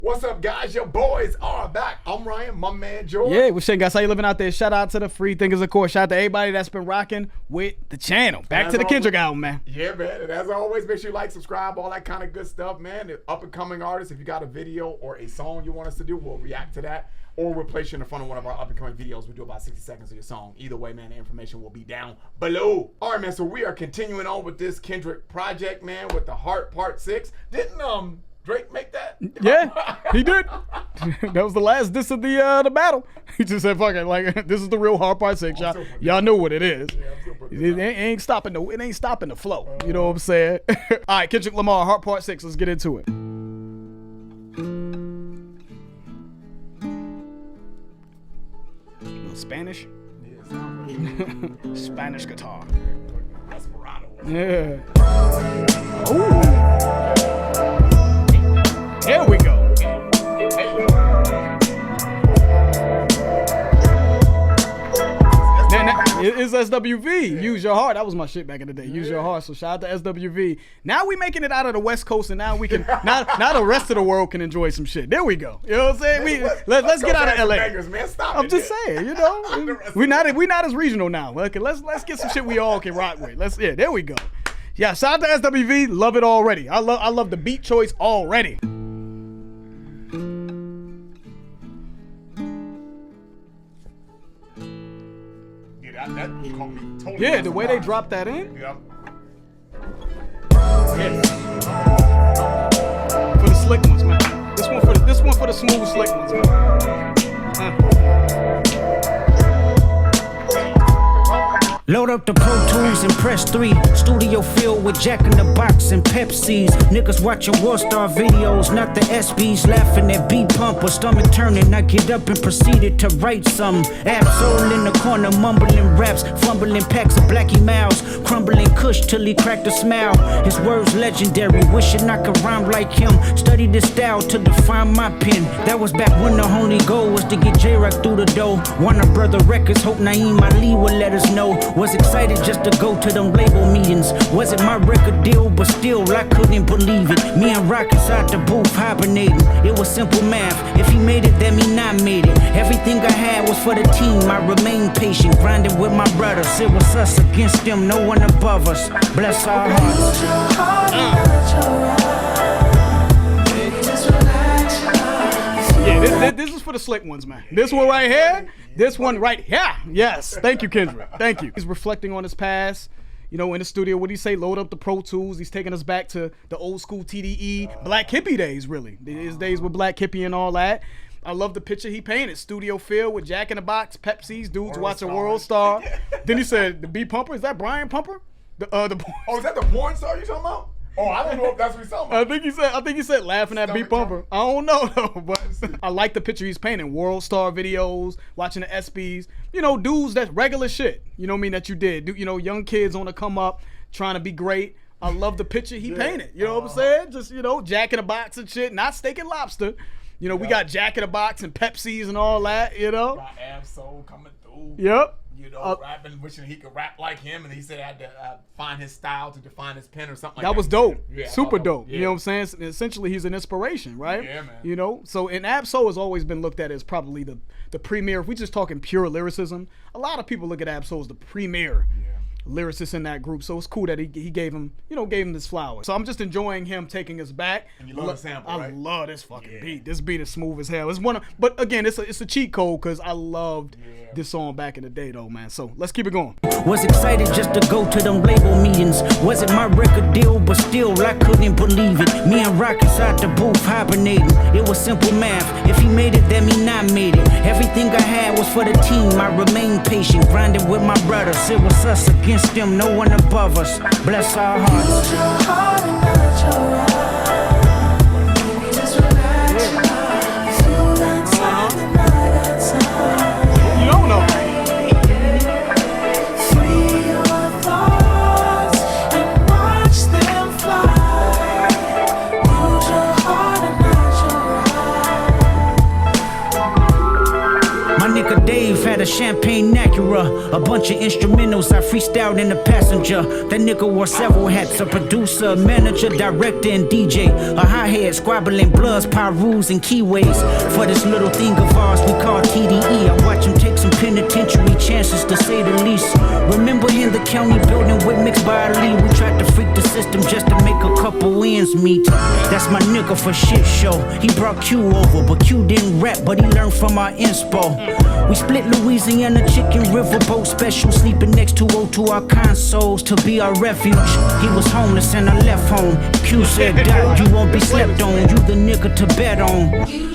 What's up, guys? Your boys are back. I'm Ryan, my man George. Yeah, what's up, guys? How you living out there? Shout out to the free thinkers, of course. Shout out to everybody that's been rocking with the channel. Back to the Kendrick album, man. Yeah, man. And as always, make sure you like, subscribe, all that kind of good stuff, man. The up-and-coming artists, if you got a video or a song you want us to do, we'll react to that. Or we'll place you in the front of one of our up-and-coming videos. We do about 60 seconds of your song. Either way, man, the information will be down below. All right, man, so we are continuing on with this Kendrick project, man, with the Heart Part 6. Didn't Drake make that? Yeah, he did. That was the last diss of the battle. He just said, "Fuck it, like this is the real Heart Part 6. Y'all know what it is. It ain't stopping the flow. You know what I'm saying?" All right, Kendrick Lamar Heart Part 6. Let's get into it. Spanish? Yeah, Spanish guitar. Desperado. Yeah. Ooh. Here we go. It's SWV. Use Your Heart. That was my shit back in the day. Use Your Heart. So shout out to SWV. Now we making it out of the West Coast, and now we can now the rest of the world can enjoy some shit. There we go. You know what I'm saying? Let's get out of LA. I'm just saying, you know, we not as regional now. Okay, let's get some shit we all can rock with. There we go. Yeah, shout out to SWV. Love it already. I love the beat choice already. That totally yeah, the way they dropped that in. Yeah. Yes. For the slick ones, man. This one for the smooth slick ones, man. Load up the Pro Tools and press 3. Studio filled with Jack in the Box and Pepsis. Niggas watching Worldstar videos, not the SBs. Laughing at beat pump or stomach turning. I get up and proceeded to write some. Absol in the corner, mumbling raps, fumbling packs of Blackie Mouse, crumbling Kush till he cracked a smile. His words legendary, wishing I could rhyme like him. Study this style to define my pen. That was back when the only goal was to get J-Rock through the door. Warner Brother Records, hope Naeem Ali would let us know. Was excited just to go to them label meetings. Wasn't my record deal, but still I couldn't believe it. Me and Rock inside the booth hibernating. It was simple math. If he made it, that mean I made it. Everything I had was for the team. I remained patient, grinding with my brothers. It was us against them, no one above us. Bless our hearts. Yeah, this is for the slick ones, man. This one right here, this one right here. Yes, thank you, Kendrick. Thank you. He's reflecting on his past. You know, in the studio, what do you say? Load up the Pro Tools. He's taking us back to the old school TDE, Black Hippie days, really. His days with Black Hippie and all that. I love the picture he painted. Studio filled with Jack in the Box, Pepsi's, dudes watching Worldstar. Then he said, the B Pumper, is that Brian Pumper? Oh, is that the porn star you talking about? Oh, I don't know if that's what he's talking about. I think he said laughing at B Pumper. I don't know though, but I like the picture he's painting. Worldstar videos, watching the SBs. You know, dudes that's regular shit. You know what I mean? That you did. You know, young kids on the come up, trying to be great. I love the picture he painted. You know what I'm saying? Just, you know, Jack in the Box and shit, not steak and lobster. You know, we got Jack in the Box and Pepsi's and all that, you know? Got Absol coming through. Yep. You know, rapping, wishing he could rap like him, and he said I had to find his style to define his pen or something like that. That was dope. Yeah, super dope. Yeah. You know what I'm saying? Essentially, he's an inspiration, right? Yeah, man. You know, so and Absol has always been looked at as probably the premier. If we just talking pure lyricism, a lot of people look at Absol as the premier lyricist in that group. So it's cool that he gave him, you know, gave him this flower. So I'm just enjoying him taking us back. And you love the sample, right? I love this fucking beat. This beat is smooth as hell. It's but again, it's a cheat code because I loved this song back in the day though, man. So let's keep it going. Was excited just to go to them label meetings. Wasn't my record deal, but still I couldn't believe it. Me and Rock inside the booth hibernating. It was simple math. If he made it, that mean I made it. Everything I had was for the team. I remained patient, grinding with my brothers. It was us against them, no one above us. Bless our hearts. Dave had a champagne Acura, a bunch of instrumentals I freestyled in the passenger. That nigga wore several hats, a producer, manager, director, and DJ. A hi-hat, squabbling bloods, pyrus, and keyways. For this little thing of ours we call TDE. I watch him take some penitentiary chances, to say the least. Remember in the county building with mixed by Ali, we tried to freak the system just to make a couple ends meet. That's my nigga for shit show. He brought Q over, but Q didn't rap, but he learned from our inspo. We split Louisiana chicken riverboat special, sleeping next to O2 our consoles to be our refuge. He was homeless and I left home. Q said, "Doc, you won't be slept on. You the nigga to bet on."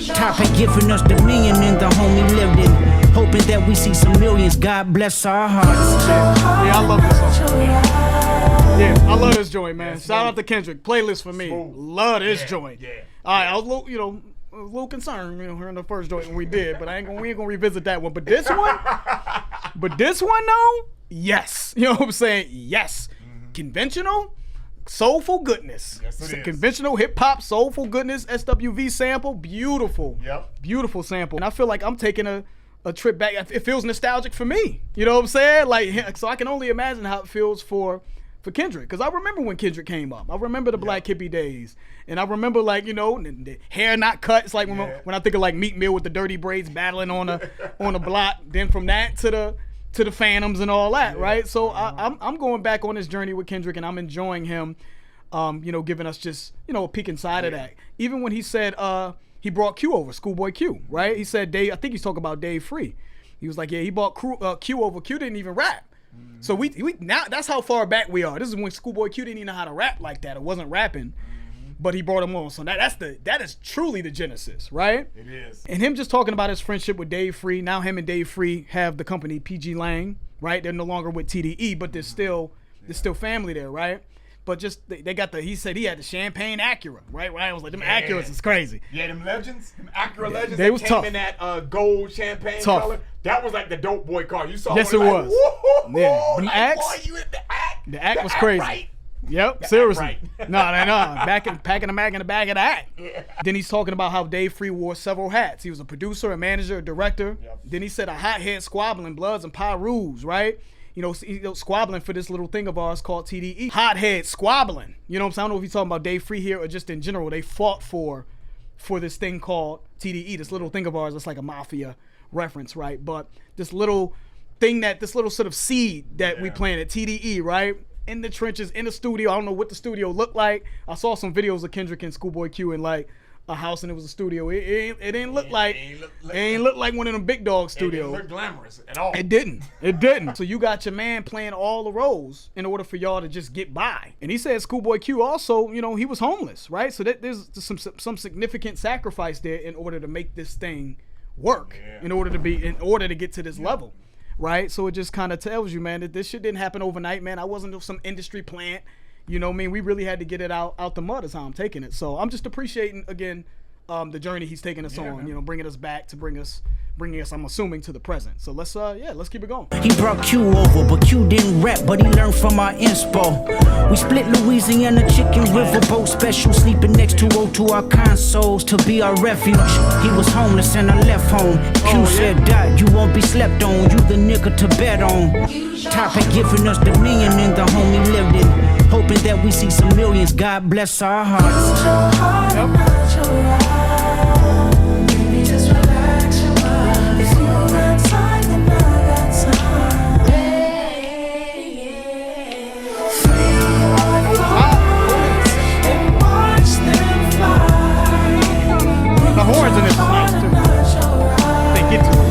Top had given us dominion in the home he lived in, hoping that we see some millions. God bless our hearts. Yeah, I love this song. Yeah, I love this joint, man. Shout out to Kendrick. Playlist for me. Love this joint. Yeah. All right, I was a little, a little concerned, hearing the first joint when we did, but we ain't gonna revisit that one. But this one though, yes. You know what I'm saying? Yes. Mm-hmm. Conventional, soulful goodness. Yes, it is. Conventional hip hop, soulful goodness, SWV sample, beautiful. Yep. Beautiful sample. And I feel like I'm taking a trip back. It feels nostalgic for me. You know what I'm saying? Like, so I can only imagine how it feels for Kendrick, because I remember when Kendrick came up. I remember the Black Hippie days, and I remember the hair not cut. It's like when I think of like Meek Mill with the dirty braids battling on a block. Then from that to the Phantoms and all that, right? So I'm going back on this journey with Kendrick, and I'm enjoying him, giving us just a peek inside of that. Even when he said he brought Q over, Schoolboy Q, right? He said I think he's talking about Dave Free. He was like, yeah, he brought Q over. Q didn't even rap. So we now that's how far back we are. This is when Schoolboy Q didn't even know how to rap like that. It wasn't rapping, but he brought him on. So that is truly the genesis, right? It is. And him just talking about his friendship with Dave Free. Now him and Dave Free have the company PG Lang, right? They're no longer with TDE, but there's still family there, right? But just they got he said he had the champagne Acura, right? I was like, them Acuras is crazy. Yeah, them legends, them Acura legends. They was came tough. in that gold champagne color. That was like the dope boy car. You saw. Yes, it was. Yeah, the axe. Boy, you in the act. The act was act crazy. Right. Yep, The seriously. act right. No. Packing the Mac in the bag of the act. Yeah. Then he's talking about how Dave Free wore several hats. He was a producer, a manager, a director. Yep. Then he said a hothead, squabbling, bloods, and pyrus, right? Squabbling for this little thing of ours called TDE. Hothead, squabbling. You know what I'm saying? I don't know if he's talking about Dave Free here or just in general. They fought for this thing called TDE, this little thing of ours that's like a mafia reference, right? But this little sort of seed that we planted, TDE, right? In the trenches, in the studio. I don't know what the studio looked like. I saw some videos of Kendrick and Schoolboy Q in like a house, and it was a studio. It didn't look like one of them big dog studios. It didn't look glamorous at all. It didn't. So you got your man playing all the roles in order for y'all to just get by. And he said Schoolboy Q also, he was homeless, right? So there's some significant sacrifice there in order to make this thing work, in order to get to this level, right? So it just kind of tells you, man, that this shit didn't happen overnight, man. I wasn't some industry plant. You know what I mean? We really had to get it out the mud is how I'm taking it. So I'm just appreciating, again, the journey he's taking us on, man. Bringing us back to bring us, I'm assuming, to the present. So let's keep it going. He brought Q over, but Q didn't rap, but he learned from our inspo. We split Louisiana chicken riverboat special, sleeping next to O2 our consoles to be our refuge. He was homeless and I left home. Q said, "Doc, you won't be slept on. You the nigga to bet on." Top had given us dominion in the home he lived in, hoping that we see some millions. God bless our hearts. The horns in this nice too. They get to it.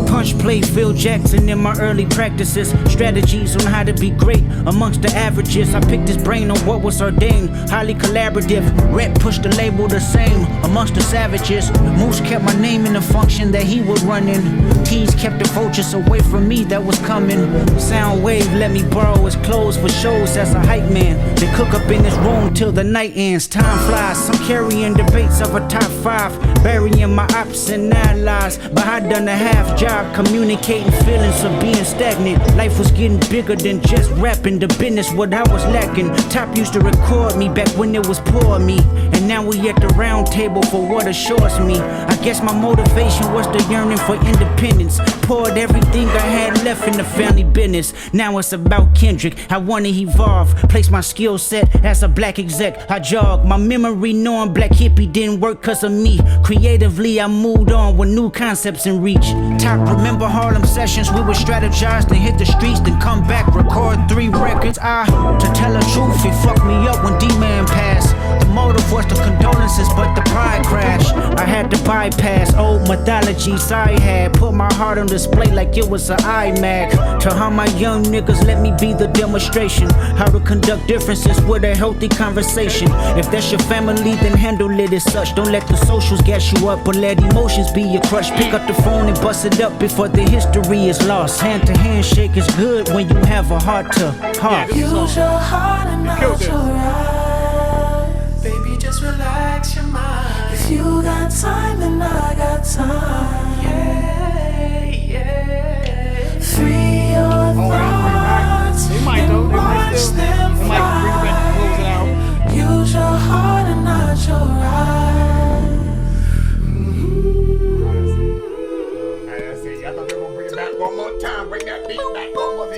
Punch play Phil Jackson in my early practices. Strategies on how to be great amongst the averages. I picked his brain on what was ordained. Highly collaborative. Rep pushed the label the same amongst the savages. Moose kept my name in the function that he was running. Tees kept the vultures away from me that was coming. Soundwave let me borrow his clothes for shows as a hype man. They cook up in this room till the night ends. Time flies. I'm carrying debates of a top 5. Burying my ops and allies. But I done a half job communicating feelings thoughts of being stagnant. Life was getting bigger than just rapping. The business, what I was lacking. Top used to record me back when it was poor me. And now we at the round table for what assures me. I guess my motivation was the yearning for independence. Poured everything I had left in the family business. Now it's about Kendrick. I wanna evolve. Place my skill set as a black exec. I jog my memory knowing black hippie didn't work cause of me. Creatively I moved on with new concepts in reach. Top, remember Harlem sessions? We would strategize, then hit the streets, then come back, record 3 records. To tell the truth, it fucked me up when D-Man passed. The motive was the condolences, but the pride crashed. I had to bypass old mythologies I had. Put my heart on display like it was an iMac. To how my young niggas let me be the demonstration. How to conduct differences with a healthy conversation. If that's your family, then handle it as such. Don't let the socials gas you up, but let emotions be your crush. Pick up the phone and bust it up before the history is lost. Hand to hand shake is good when you have a heart to heart. Use your heart and not your eyes. Baby, just relax your mind. If you got time, then I got time. Yeah. Free your thoughts and watch them fly. Use your heart and not your eyes. That's it. I thought they were gonna bring it back one more time. Bring that beat back one more time.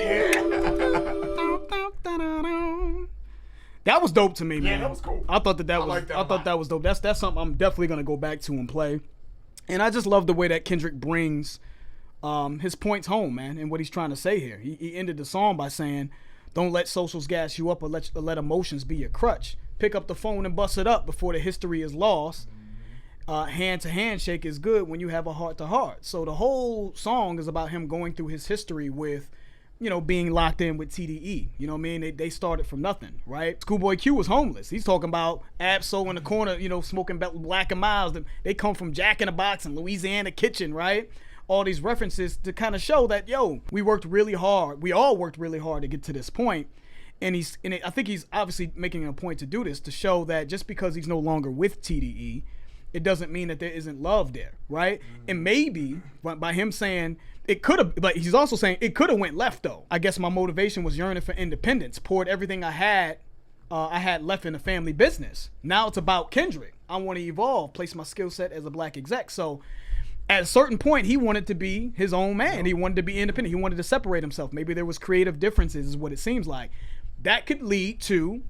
That was dope to me, man. Yeah, that was cool. I thought that I was. like that I a thought lot. that was dope. That's something I'm definitely gonna go back to and play. And I just love the way that Kendrick brings his points home, man, and what he's trying to say here. He ended the song by saying, "Don't let socials gas you up, or let emotions be your crutch. Pick up the phone and bust it up before the history is lost. Hand to hand shake is good when you have a heart to heart." So the whole song is about him going through his history with, being locked in with TDE. You know what I mean? They started from nothing, right? Schoolboy Q was homeless. He's talking about Ab-Soul in the corner, smoking Black and Miles. They come from Jack in the Box and Louisiana Kitchen, right? All these references to kind of show that, we worked really hard. We all worked really hard to get to this point. And I think he's obviously making a point to do this to show that just because he's no longer with TDE, it doesn't mean that there isn't love there, right? And maybe by him saying it could have, but he's also saying it could have went left though. I guess my motivation was yearning for independence, poured everything I had left in the family business. Now it's about Kendrick. I want to evolve, place my skill set as a black exec. So at a certain point, he wanted to be his own man. He wanted to be independent. He wanted to separate himself. Maybe there was creative differences is what it seems like. That could lead to,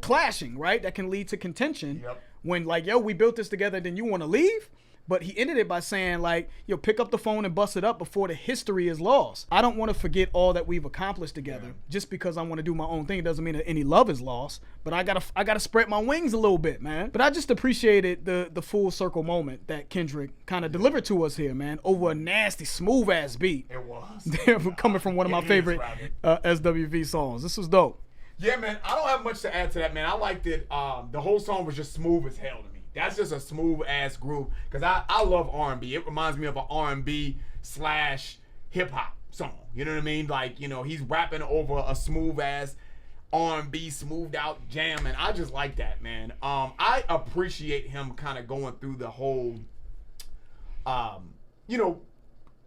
clashing, right? That can lead to contention. Yep. When we built this together, then you want to leave? But he ended it by saying pick up the phone and bust it up before the history is lost. I don't want to forget all that we've accomplished together just because I want to do my own thing. It doesn't mean that any love is lost, but I gotta spread my wings a little bit, man. But I just appreciated the full circle moment that Kendrick kind of delivered to us here, man, over a nasty, smooth ass beat. It was. Coming from one of my favorite SWV songs. This was dope. Yeah, man, I don't have much to add to that, man. I liked it. The whole song was just smooth as hell to me. That's just a smooth ass groove. Because I love R&B. It reminds me of an R&B / hip hop song. You know what I mean? He's rapping over a smooth ass R&B, smoothed out jam. And I just like that, man. I appreciate him kind of going through the whole,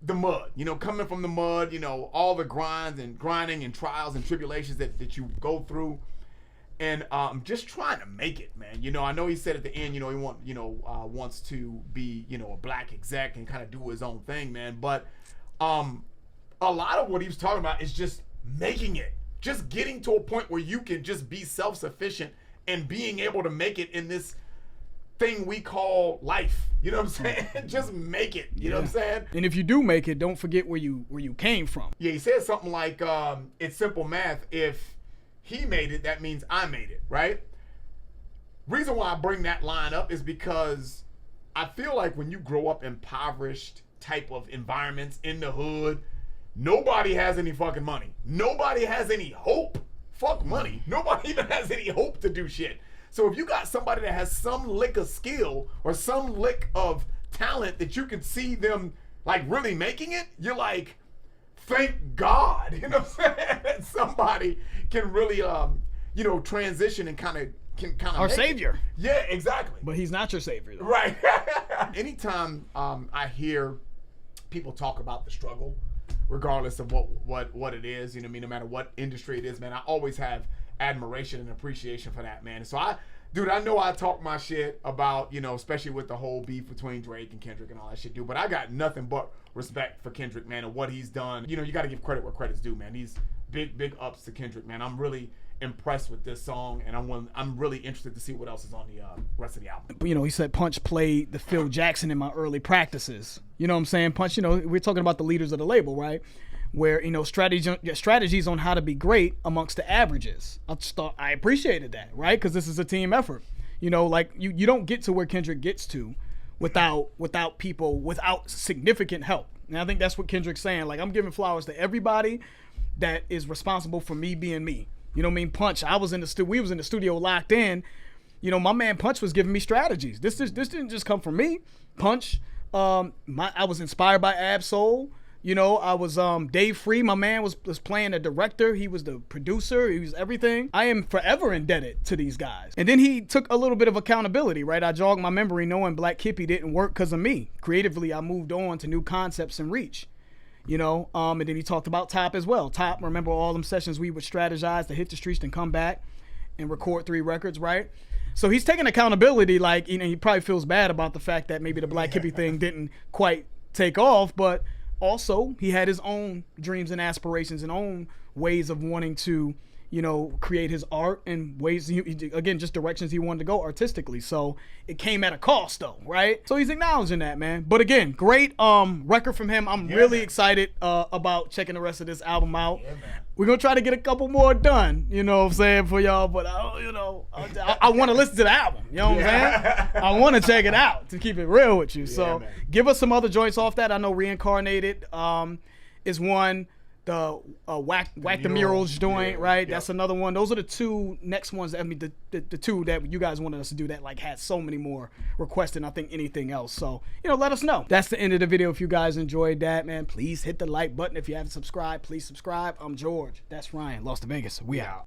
the mud, coming from the mud, all the grinding and trials and tribulations that you go through, and just trying to make it, man. I know he said at the end, he wants to be, a black exec and kind of do his own thing, man. But a lot of what he was talking about is just making it, just getting to a point where you can just be self-sufficient and being able to make it in this thing we call life. You know what I'm saying? Just make it. You know what I'm saying? And if you do make it, don't forget where you came from. Yeah, he said something like, it's simple math. If he made it, that means I made it, right? Reason why I bring that line up is because I feel like when you grow up impoverished type of environments in the hood, nobody has any fucking money. Nobody has any hope. Fuck money. Nobody even has any hope to do shit. So if you got somebody that has some lick of skill or some lick of talent that you can see them really making it, you're like, thank God, you know what I'm saying? That somebody can really, transition and kind of Our savior. It. Yeah, exactly. But he's not your savior, though. Right. Anytime I hear people talk about the struggle, regardless of what it is. You know what I mean? No matter what industry it is, man, I always have admiration and appreciation for that, man. And so I know I talk my shit about, you know, especially with the whole beef between Drake and Kendrick and all that shit, dude. But I got nothing but respect for Kendrick, man, and what he's done. You know, you got to give credit where credit's due, man. These big ups to Kendrick, man. I'm really impressed with this song, and I'm really interested to see what else is on the rest of the album. You know, he said Punch played the Phil Jackson in my early practices. You know what I'm saying? Punch, you know, we're talking about the leaders of the label, right? Where, you know, strategies on how to be great amongst the averages. I appreciated that, right? Because this is a team effort. You know, like you don't get to where Kendrick gets to without significant help. And I think that's what Kendrick's saying. Like, I'm giving flowers to everybody that is responsible for me being me. You know what I mean? Punch, we was in the studio locked in. You know, my man Punch was giving me strategies. This didn't just come from me. Punch, I was inspired by Ab-Soul. You know, I was Dave Free, my man was playing the director. He was the producer. He was everything. I am forever indebted to these guys. And then he took a little bit of accountability, right? I jogged my memory knowing Black Hippie didn't work because of me. Creatively, I moved on to new concepts and reach. You know, and then he talked about Top as well. Top, remember all them sessions we would strategize to hit the streets and come back and record 3 records, right? So he's taking accountability. Like, you know, he probably feels bad about the fact that maybe the Black Hippie thing didn't quite take off, but also he had his own dreams and aspirations and own ways of wanting to, you know, create his art and ways, again, just directions he wanted to go artistically. So it came at a cost though, right? So he's acknowledging that, man. But again, great record from him. I'm really excited about checking the rest of this album out. Yeah, we're going to try to get a couple more done, you know what I'm saying, for y'all. But, you know, I want to listen to the album. You know what I'm saying? I want to check it out, to keep it real with you. So give us some other joints off that. I know Reincarnated is one. The whack the murals joint, right? Yep. That's another one. Those are the 2 next ones. I mean, the 2 that you guys wanted us to do that like had so many more requests than I think anything else. So, you know, let us know. That's the end of the video. If you guys enjoyed that, man, please hit the like button. If you haven't subscribed, please subscribe. I'm George. That's Ryan. Lost to Vegas. We out.